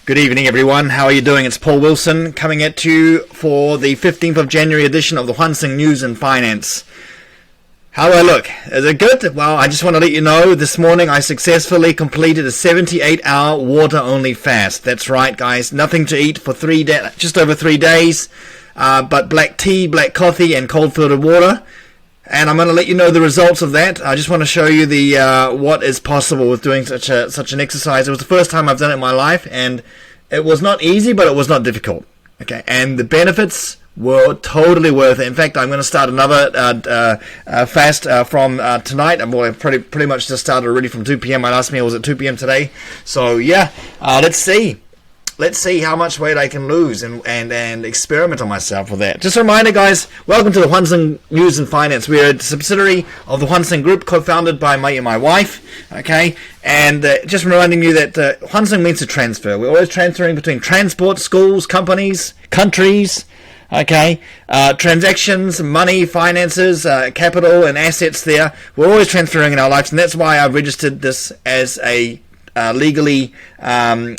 Good evening, everyone. How are you doing? It's Paul Wilson coming at you for the 15th of January edition of the Hwanseung News and Finance. How do I look? Is it good? Well, I just want to let you know this morning I successfully completed a 78-hour water-only fast. That's right, guys. Nothing to eat for just over 3 days, but black tea, black coffee, and cold filtered water. And I'm going to let you know the results of that. I just want to show you the what is possible with doing such an exercise. It was the first time I've done it in my life, and it was not easy, but it was not difficult. Okay, and the benefits were totally worth it. In fact, I'm going to start another fast from tonight. I'm pretty much just started already from 2 p.m. My last meal was at 2 p.m. today. So yeah, let's see. Let's see how much weight I can lose and experiment on myself with that. Just a reminder, guys, welcome to the Hwanseung News and Finance. We are a subsidiary of the Hwanseung Group, co-founded by my wife, okay? And just reminding you that Hwanseung means to transfer. We're always transferring between transport, schools, companies, countries, okay? Transactions, money, finances, capital, and assets there. We're always transferring in our lives, and that's why I've registered this as a legally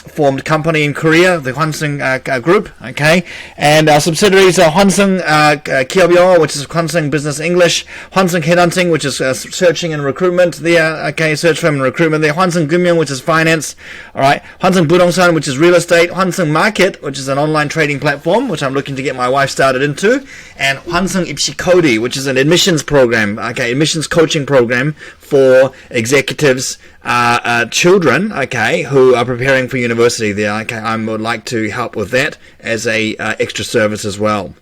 formed company in Korea, the Hwanseung Group, okay, and our subsidiaries are Hwanseung Kiobyo, which is Hwanseung Business English, Hwanseung Headhunting, which is searching and recruitment there, okay, search firm and recruitment there, Hwanseung Gymap, which is finance, alright, Hwanseung Budongsan, which is real estate, Hwanseung Market, which is an online trading platform, which I'm looking to get my wife started into, and Hwanseung Ipsikodi, which is an admissions program, okay, admissions coaching program for executives, children, okay, who are preparing for university there, okay. I would like to help with that as a extra service as well.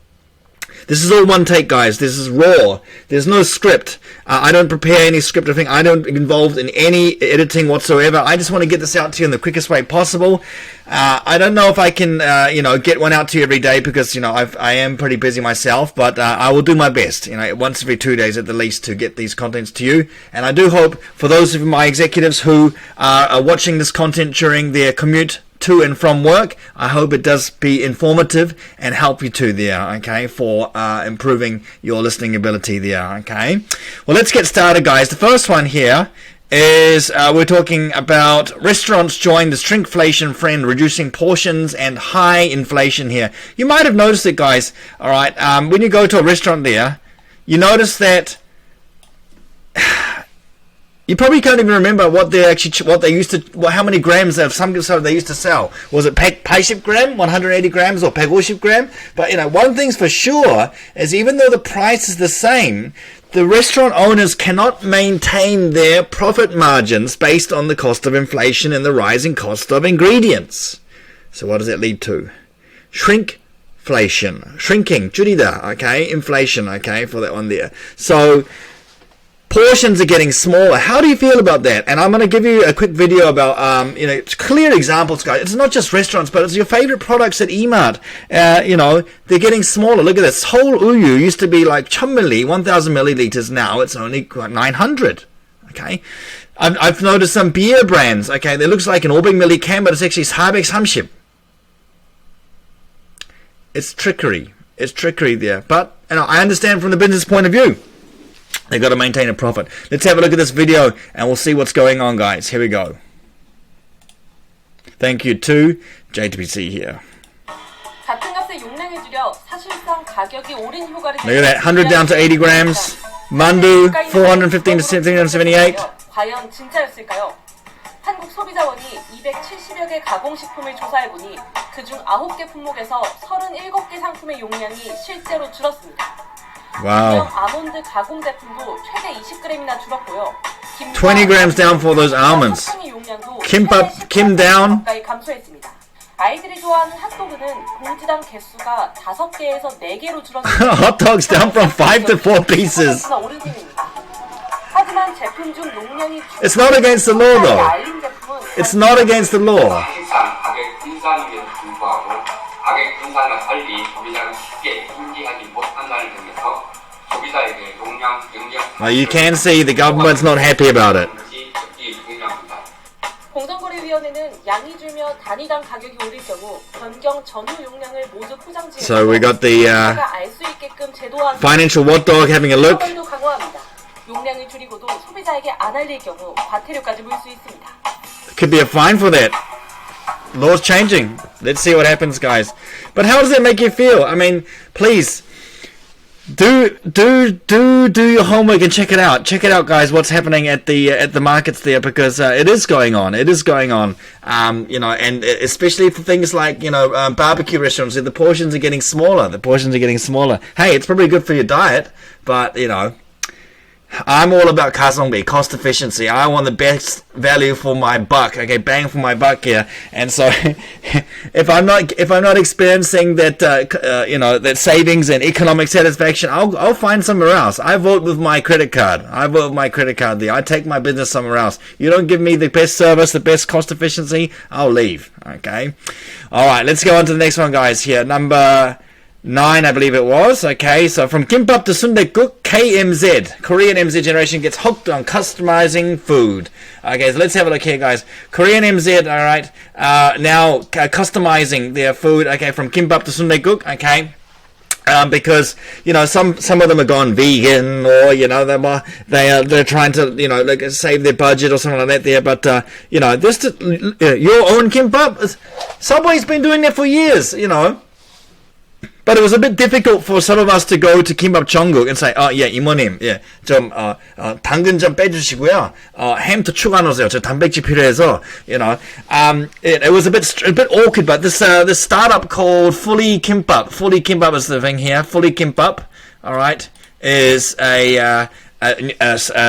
This is all one take, guys. This is raw. There's no script. I don't prepare any script or thing. I don't get involved in any editing whatsoever. I just want to get this out to you in the quickest way possible. I don't know if I can, get one out to you every day because, I am pretty busy myself, but I will do my best, once every 2 days at the least to get these contents to you. And I do hope for those of my executives who are watching this content during their commute to and from work, I hope it does be informative and help you too there, okay, for improving your listening ability there, okay. Well, let's get started, guys. The first one here is we're talking about restaurants join the shrinkflation trend, reducing portions and high inflation here. You might have noticed it, guys, all right, when you go to a restaurant there, you notice that you probably can't even remember how many grams of some sort they used to sell. Was it 80 gram, 180 grams, or 150 gram? But one thing's for sure is even though the price is the same, the restaurant owners cannot maintain their profit margins based on the cost of inflation and the rising cost of ingredients. So what does that lead to? Shrinkflation, shrinking, 줄이다, okay, inflation, okay, for that one there. So portions are getting smaller. How do you feel about that? And I'm going to give you a quick video about, clear examples, guys. It's not just restaurants, but it's your favorite products at Emart. They're getting smaller. Look at this. Whole uyu used to be like 1,000 milliliters. Now it's only 900. Okay. I've noticed some beer brands. Okay. That looks like an 500ml can, but it's actually 430. It's trickery. It's trickery there. But, I understand from the business point of view. They've got to maintain a profit. Let's have a look at this video and we'll see what's going on, guys. Here we go. Thank you to JTBC here. Look at that, 100 down to 80 grams. Mandu, 415 to 378. 한국 소비자원이 270여 개 가공식품을 조사해보니 그중 9개 품목에서 37개 상품의 용량이 실제로 줄었습니다. Wow. 아몬드 가공 제품도 최대 20g이나 줄었고요. 20 grams down for those almonds. Gimbap, Kim down. 감소했습니다. 아이들이 좋아하는 핫도그는 봉지당 개수가 5개에서 4개로 줄었습니다. Hot dogs down from 5 to 4 pieces. 하지만 제품 중 용량이 It's not against the law though. It's not against the law. 가격 분산임에도 불구하고 가격 분산과 달리 소비자는 쉽게 인지하지 못한다는 점에서 소비자에게 용량 영역. You can see the government's not happy about it. 공정거래위원회는 양이 줄며 단위당 가격이 오를 경우 변경 전후 용량을 모두 포장지에 So we got the 알 수 있게끔 제도화 financial watchdog having a look. 처벌도 강화합니다. 용량을 줄이고도 소비자에게 안 알릴 경우 과태료까지 물 수 있습니다. Could be a fine for that. Law's changing. Let's see what happens, guys. But how does that make you feel? I mean, please do your homework and check it out. Check it out, guys. What's happening at the markets there, because it is going on. It is going on. You know, and especially for things like, you know, barbecue restaurants, the portions are getting smaller. Hey, it's probably good for your diet, but you know, I'm all about 가성비, cost efficiency. I want the best value for my buck. Okay, bang for my buck here. And so, if I'm not experiencing that, you know, that savings and economic satisfaction, I'll find somewhere else. I vote with my credit card. There. I take my business somewhere else. You don't give me the best service, the best cost efficiency, I'll leave. Okay. All right. Let's go on to the next one, guys. Here, number 9, I believe it was. Okay, so from Gimbap to Sundaeguk, KMZ, Korean MZ generation gets hooked on customizing food. Okay, so let's have a look here, guys. Korean MZ, all right, now customizing their food. Okay, from Gimbap to Sundaeguk. Okay. Because you know some of them are gone vegan, or you know they're trying to, you know, like save their budget or something like that there. But you know, this your own Gimbap, Subway's been doing that for years, you know. But it was a bit difficult for some of us to go to Gimbap Jungkook and say, yeah, 이모님, 예, 좀 당근 좀 빼주시고요, 햄도 추가 넣으세요. 저 단백질 필요해서, you know, it was a bit awkward. But this startup called Fully Gimbap is the thing here. Fully Gimbap, all right, is a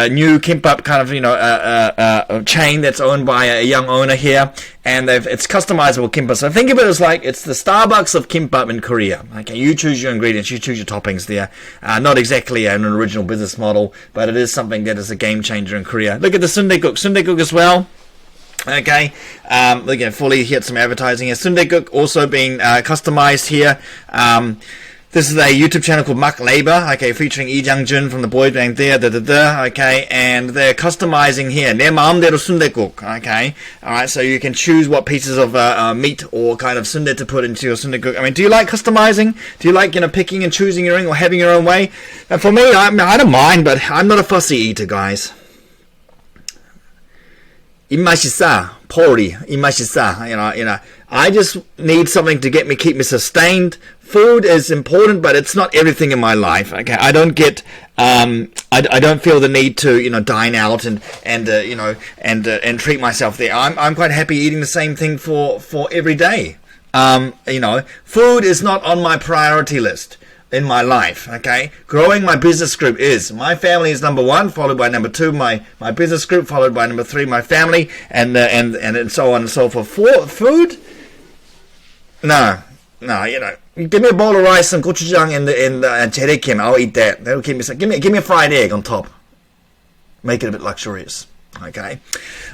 new Gimbap kind of, you know, a chain that's owned by a young owner here, and it's customizable Gimbap. So think of it as like it's the Starbucks of Gimbap in Korea. Okay, you choose your ingredients, you choose your toppings there. Not exactly an original business model, but it is something that is a game changer in Korea. Look at the Sundaeguk as well. Okay, again, fully hit some advertising here. Sundaeguk also being customized here. This is a YouTube channel called Mak Labor, okay, featuring Lee Jang-jun from the boy band there, okay, and they're customizing here, 내 마음대로 순대국, okay, alright, so you can choose what pieces of meat or kind of sundae to put into your sundaeguk. I mean, do you like customizing? Do you like, you know, picking and choosing your own or having your own way? And for me, I don't mind, but I'm not a fussy eater, guys. 입맛이 싸, poorly, 입맛이 싸, you know, I just need something to keep me sustained. Food is important, but it's not everything in my life. Okay, I don't get, I don't feel the need to, you know, dine out and you know, and treat myself there. I'm quite happy eating the same thing for every day. You know, food is not on my priority list in my life. Okay, growing my business group is. My family is number 1, followed by number 2, my business group, followed by number 3, my family, and so on and so forth. For food, no, you know, give me a bowl of rice and gochujang and jerekim, I'll eat that. That'll keep me. Give me a fried egg on top. Make it a bit luxurious. Okay.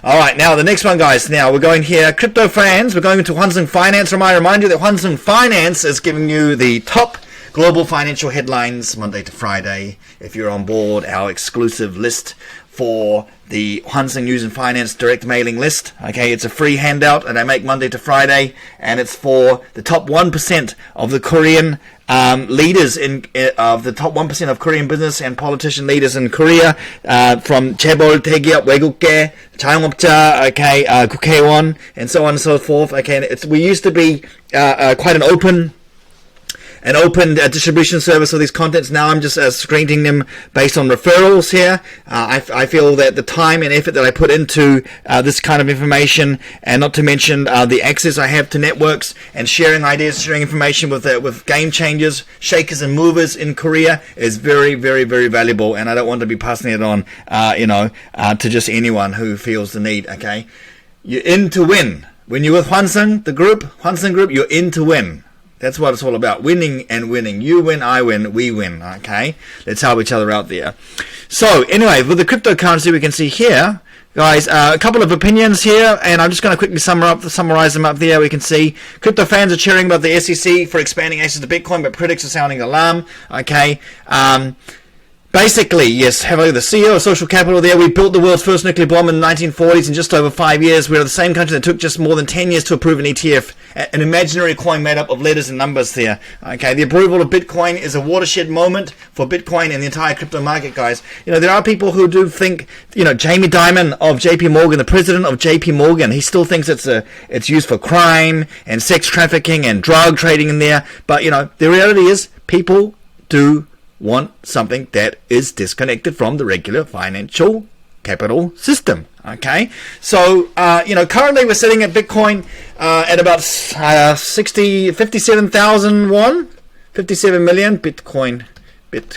All right. Now the next one, guys. Now we're going here. Crypto fans. We're going into Hwanseung Finance. I remind you that Hwanseung Finance is giving you the top global financial headlines Monday to Friday. If you're on board our exclusive list for the Hwanseung News and Finance direct mailing list. Okay, it's a free handout and I make Monday to Friday, and it's for the top 1% of the Korean leaders of the top 1% of Korean business and politician leaders in Korea, from 재벌, 대기업, 외국계, 자영업자, okay, 국회의원, and so on and so forth. Okay, we used to be quite an open distribution service of these contents. Now I'm just screening them based on referrals here. I feel that the time and effort that I put into this kind of information, and not to mention the access I have to networks and sharing ideas, sharing information with game changers, shakers and movers in Korea, is very, very, very valuable, and I don't want to be passing it on, to just anyone who feels the need. Okay, you're in to win. When you're with Hwanseung Group, you're in to win. That's what it's all about. Winning and winning. You win, I win, we win. Okay? Let's help each other out there. So, anyway, with the cryptocurrency, we can see here, guys, a couple of opinions here, and I'm just going to quickly summarize them up there. We can see crypto fans are cheering about the SEC for expanding access to Bitcoin, but critics are sounding alarm. Okay? Basically, yes, have a look at the CEO of Social Capital there. We built the world's first nuclear bomb in the 1940s in just over 5 years. We're the same country that took just more than 10 years to approve an ETF, an imaginary coin made up of letters and numbers there. Okay, the approval of Bitcoin is a watershed moment for Bitcoin and the entire crypto market, guys. You know, there are people who do think, you know, Jamie Dimon of JP Morgan, the president of JP Morgan, he still thinks it's used for crime and sex trafficking and drug trading in there. But, you know, the reality is people do want something that is disconnected from the regular financial capital system. Okay, so you know, currently we're sitting at Bitcoin at about 57,000 won, 57 million Bitcoin. Hang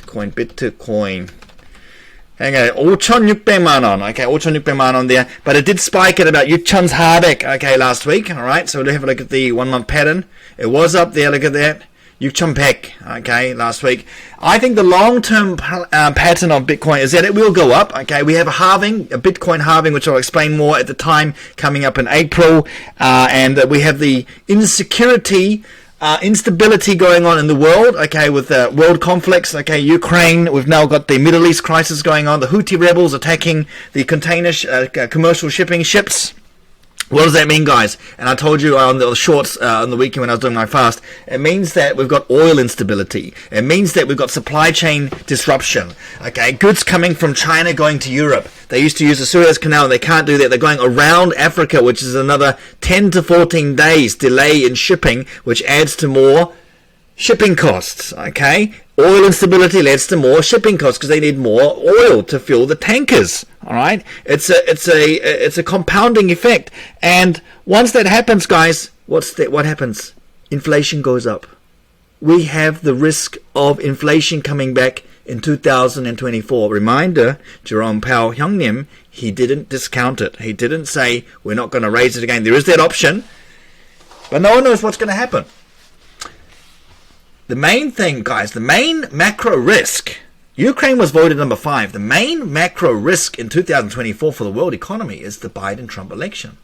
on, 5,600만 원. Okay, 5,600만 원 there, but it did spike at about 6,400. Okay, last week. All right, so we'll have a look at the 1 month pattern. It was up there. Look at that. 6,100, okay, last week. I think the long-term pattern of Bitcoin is that it will go up, okay. We have a halving, a Bitcoin halving, which I'll explain more at the time, coming up in April. And we have the instability going on in the world, okay, with world conflicts, okay, Ukraine. We've now got the Middle East crisis going on. The Houthi rebels attacking the container commercial shipping ships. What does that mean, guys? And I told you on the shorts on the weekend when I was doing my fast, it means that we've got oil instability. It means that we've got supply chain disruption. Okay, goods coming from China going to Europe. They used to use the Suez Canal, and they can't do that. They're going around Africa, which is another 10 to 14 days delay in shipping, which adds to more shipping costs. Okay, oil instability leads to more shipping costs because they need more oil to fuel the tankers. All right, it's a compounding effect, and once that happens, guys, what happens? Inflation goes up. We have the risk of inflation coming back in 2024. Reminder: Jerome Powell, 형님, he didn't discount it. He didn't say we're not going to raise it again. There is that option, but no one knows what's going to happen. The main thing, guys, the main macro risk. Ukraine was voted number 5. The main macro risk in 2024 for the world economy is the Biden-Trump election.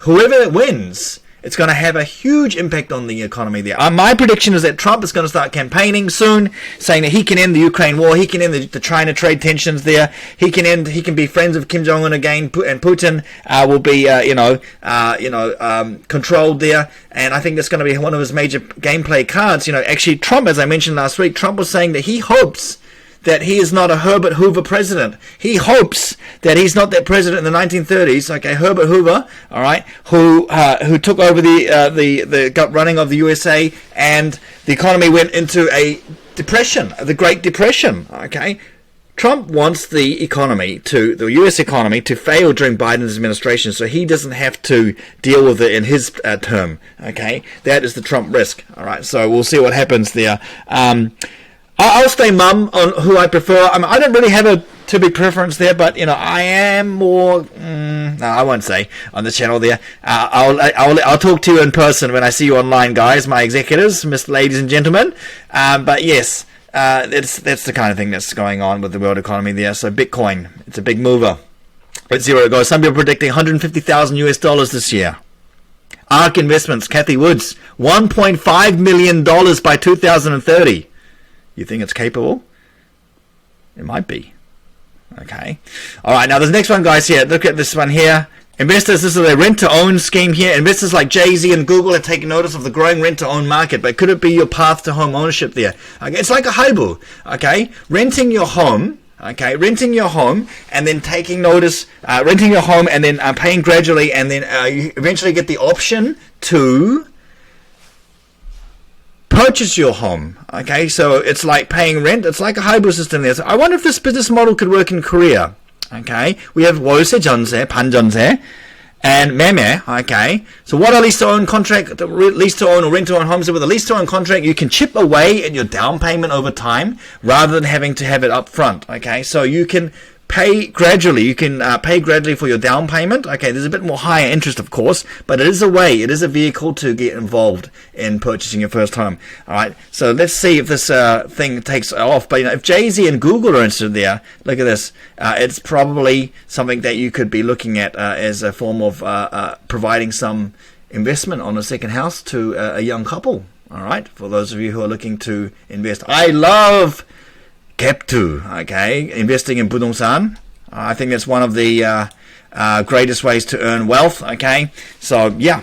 Whoever wins, it's going to have a huge impact on the economy there. My prediction is that Trump is going to start campaigning soon, saying that he can end the Ukraine war, he can end the China trade tensions there, he can be friends of Kim Jong-un again, and Putin will be, controlled there. And I think that's going to be one of his major gameplay cards. You know, actually, Trump, as I mentioned last week, Trump was saying that he hopes that he is not a Herbert Hoover president. He hopes that he's not that president in the 1930s, okay, Herbert Hoover, all right, who took over the gut running of the USA, and the economy went into a depression, the Great Depression, okay. Trump wants the U.S. economy to fail during Biden's administration, so he doesn't have to deal with it in his term, okay. That is the Trump risk, all right. So we'll see what happens there. I'll stay mum on who I prefer. I mean, I don't really have a too big preference there, but, you know, I am more, no, I won't say on the channel there. I'll talk to you in person when I see you online, guys, my executives, ladies and gentlemen. But yes, that's the kind of thing that's going on with the world economy there. So Bitcoin, it's a big mover. Let's see where it goes. Some people are predicting $150,000 this year. ARK Investments, Kathy Woods, $1.5 million by 2030. You think it's capable? It might be. Okay. All right. Now, the next one, guys, here. Look at this one here. Investors, this is a rent-to-own scheme here. Investors like Jay-Z and Google have taken notice of the growing rent-to-own market, but could it be your path to home ownership there? Okay. It's like a haibu. Okay. Renting your home. Okay. Renting your home and then taking notice, renting your home and then paying gradually, and then you eventually get the option to purchase your home. Okay, so it's like paying rent. It's like a hybrid system there. So I wonder if this business model could work in Korea. Okay, we have 월세 전세, 반전세, and 매매. Okay, so what are lease-to-own contract? Lease-to-own or rent-to-own homes? With a lease-to-own contract, you can chip away at your down payment over time rather than having to have it up front. Okay, so you can pay gradually. You can pay gradually for your down payment. Okay, there's a bit more higher interest, of course, but it is a way, it is a vehicle to get involved in purchasing your first home. All right, so let's see if this thing takes off. But, you know, if Jay-Z and Google are interested there, look at this. It's probably something that you could be looking at as a form of providing some investment on a second house to a young couple. All right, for those of you who are looking to invest. I love Geptu, okay, investing in 부동산. I think that's one of the greatest ways to earn wealth, okay? So, yeah.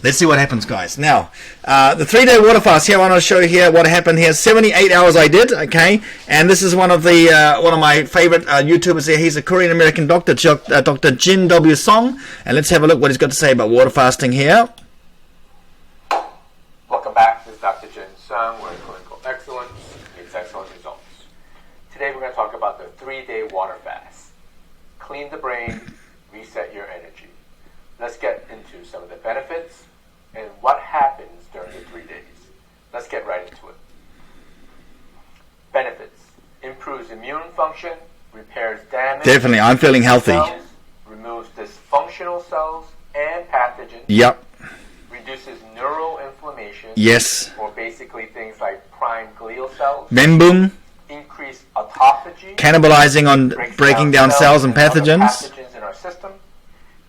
Let's see what happens, guys. Now, the 3-day water fast here, I want to show you here what happened here. 78 hours I did, okay? And this is one of my favorite YouTubers here. He's a Korean-American doctor, Dr. Jin W. Song. And let's have a look what he's got to say about water fasting here. Welcome back. This is Dr. Jin Sung, where clinical excellence meets excellent results. Today we're going to talk about the 3-day water fast. Clean the brain, reset your energy. Let's get into some of the benefits and what happens during the 3 days. Let's get right into it. Benefits. Improves immune function, repairs damage. Definitely, I'm feeling healthy. Cells, removes dysfunctional cells and pathogens. Yep. Reduces neural inflammation. Yes. Or basically things like prime glial cells. Menbum. Increase autophagy. Cannibalizing on breaking down cells and pathogens. In our system.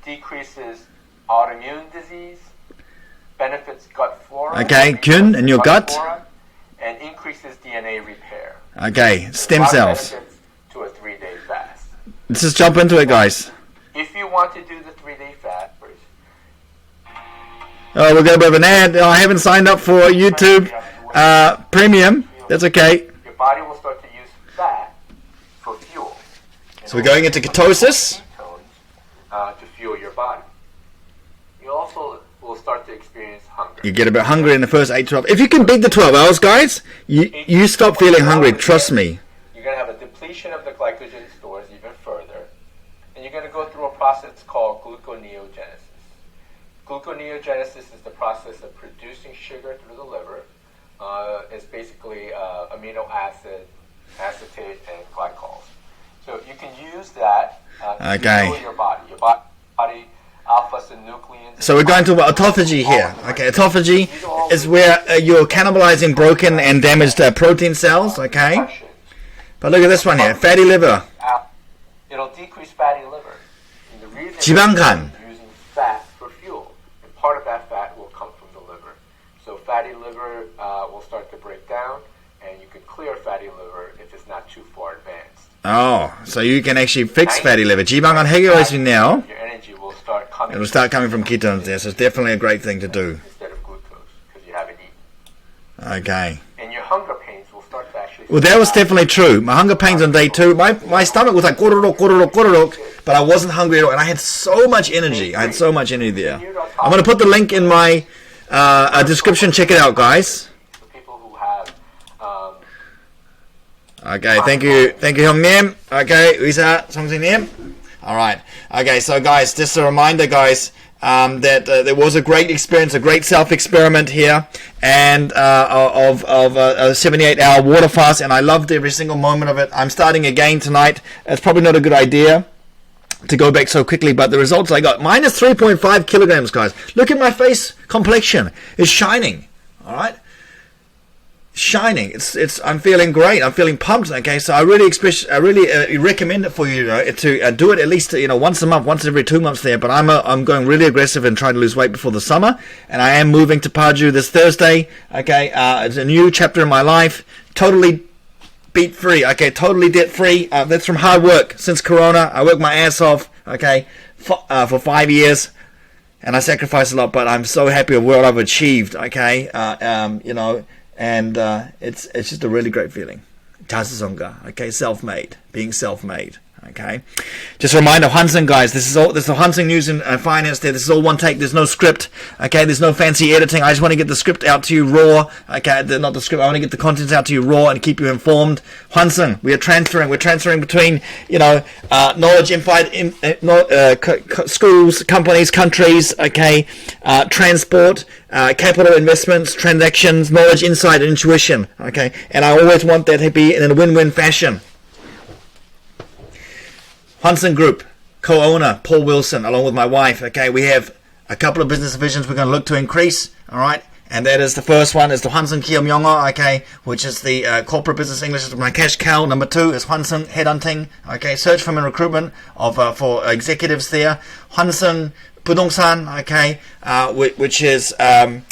Decreases autoimmune disease. Benefits gut flora. Okay, Kyun, in your gut. Flora, and increases DNA repair. Okay, stem cells. Benefits to a 3-day fast. Let's just jump into it, guys. If you want to do the 3-day fast, Oh, we'll go with an ad. I haven't signed up for YouTube Premium. That's okay. your body will start to use fat for fuel. So we're going into ketosis. To fuel your body. You also will start to experience hunger. You get a bit hungry in the first 8 to 12. If you can beat the 12 hours, guys, you stop feeling hungry. Trust me. You're going to have a depletion of the glycogen stores even further. And you're going to go through a process called gluconeogenesis. Gluconeogenesis is the process of producing sugar through the liver. It's basically amino acid, acetate, and glycols. So you can use that to fuel your body. Your body alpha-synuclein. So we're going to autophagy here. Okay, autophagy is where you're cannibalizing broken and damaged protein cells. Okay, but look at this one here, fatty liver. It'll decrease fatty liver. And the reason 지방간. is using fat for fuel, and part of that fat will come from the liver. So fatty liver will start to break down, and you can clear fatty liver if it's not too far advanced. Oh, so you can actually fix fatty liver. 지방간 해결할 수 있네요. Your energy will start coming. It'll start coming from ketones there, so it's definitely a great thing to do. Instead of glucose, because you haven't eaten. Okay. And your hunger pains will start to actually. Well, that was definitely true. My hunger pains on day 2. My stomach was like kororok, but I wasn't hungry at all, and I had so much energy. I had so much energy there. I'm going to put the link in my description. Check it out, guys. For people who have. Okay, thank you, 형님. Okay, 의사 선생님. All right. Okay, so guys, just a reminder, guys, that there was a great experience, a great self-experiment here, and of a 78-hour water fast, and I loved every single moment of it. I'm starting again tonight. It's probably not a good idea to go back so quickly, but the results I got, minus 3.5 kilograms, guys. Look at my face complexion. It's shining. All right. Shining. I'm feeling great. I'm feeling pumped. Okay, so I really recommend it for you to do it at least once a month, once every 2 months there. But I'm going really aggressive and trying to lose weight before the summer, and I am moving to Paju this Thursday. Okay, it's a new chapter in my life. Totally beat free. Okay, totally debt free. That's from hard work since Corona. I worked my ass off. Okay, for 5 years. And I sacrificed a lot, but I'm so happy with what I've achieved. Okay, and it's just a really great feeling. 자수성가, okay, self-made, being self-made. Okay, just a reminder, Hwanseung, guys, this is the Hwanseung News and Finance there. This is all one take. There's no script. Okay, there's no fancy editing. I just want to get the script out to you raw. Okay, not the script. I want to get the contents out to you raw and keep you informed. Hwanseung, we're transferring between knowledge schools, companies, countries. Okay, transport, capital investments, transactions, knowledge, insight, and intuition. Okay, and I always want that to be in a win-win fashion. Hwanseung Group, co-owner Paul Wilson, along with my wife. Okay, we have a couple of business divisions we're going to look to increase. All right, and that is the first one is the Hwanseung Kiomyongo, okay, which is the corporate business English is my cash cow. Number 2 is Hwanseung Headhunting, okay, search firm and recruitment for executives there. Hwanseung Budongsan, okay, which is the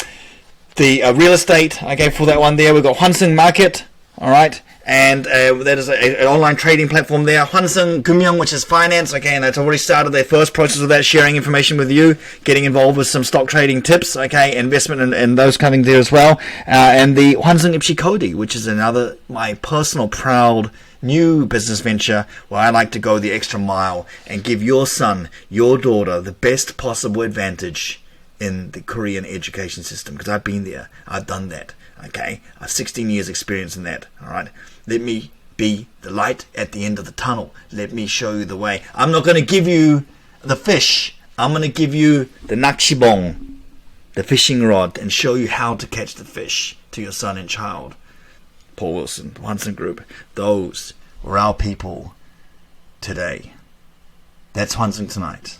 real estate. Okay, for that one there we've got Hwanseung Market. All right. And that is an online trading platform there. Hwanseung Group, which is finance. Okay, and it's already started their first process of that, sharing information with you, getting involved with some stock trading tips. Okay, investment and those coming there as well. And the Hwanseung Ipshikodi, which is another my personal proud new business venture where I like to go the extra mile and give your son, your daughter, the best possible advantage in the Korean education system, because I've been there, I've done that. Okay, I have 16 years experience in that. All right, let me be the light at the end of the tunnel. Let me show you the way. I'm not going to give you the fish. I'm going to give you the nakshibong, the fishing rod, and show you how to catch the fish to your son and child. Paul Wilson, Hwanseung Group. Those were our people today. That's Hwanseung Tonight.